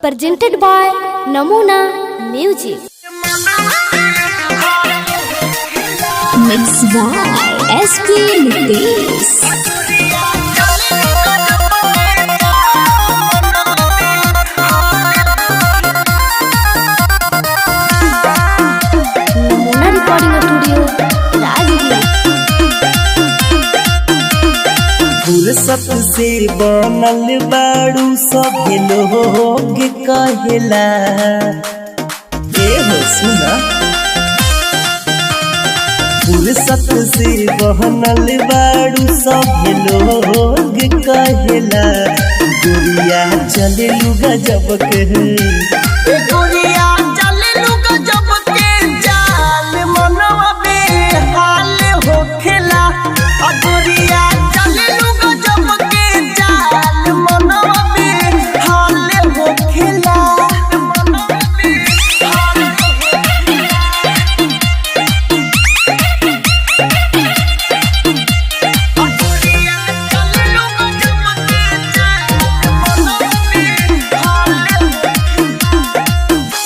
presented by Namuna Music. Mixed by SP Nitesh. Namuna Recording Studio, Rajgir. फुर्सत से बनल बाड़ू सभे लोग कहेला ए हो सुना। फुर्सत से बनल बाड़ू सभे लोग कहेला गोरिया चले लुगा जब के गोरिया चले लुगा जब के जाल मनवा बेहाल होखेला गोरिया चले लुगा जब के जाल मनवा बेहाल होखेला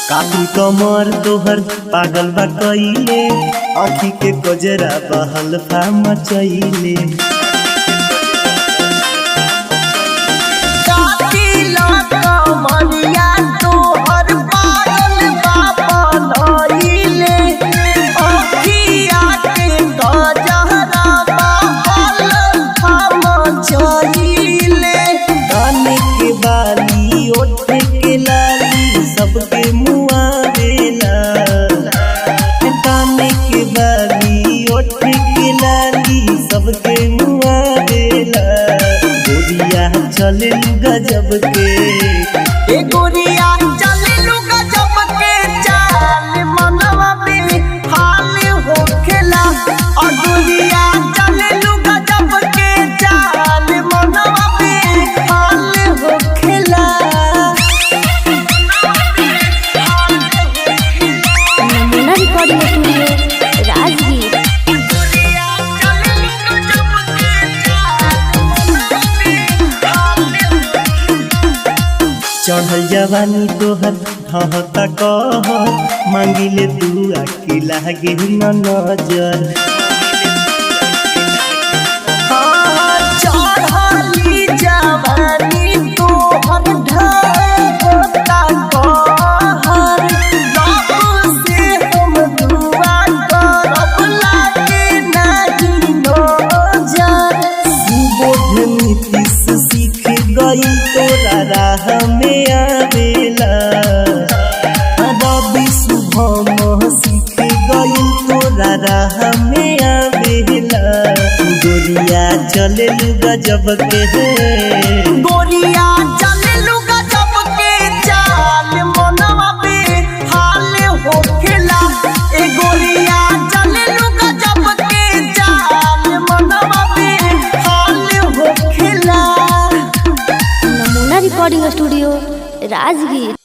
काफी कमर तोहर पागल बा कइले आँखी के गजरा बहल फा मचइले सबके मुआ देला काने के बाली ओठ के लाली सबके मुआ देला गोरिया चले लुगा जब के ए गोरिया चले लुगा जब के चाल मनवा बेहाल होखेला और गोरिया चले लुगा जब के चाल मनवा बेहाल होखेला। Recording Studio, Rajgir. चढ़ल जवानी तोहर ढहता कहर मांगिले तू आके लागे न नजर चढ़ली जवानी तोहर ढहता कहर रब से हम दुआ करब लागे नहीं नजर सुबोध नीतीश सीख गई तोरा राह में आवेला रवि शुभम सीख गई तोरा राह में आवेला गोरिया चले लुगा जब के गोरिया चले लुगा जब के चाल मनवा बेहाल होखेला ए गोरिया चले लुगा जब के चाल मनवा बेहाल होखेला। Namuna Recording Studio, Rajgir.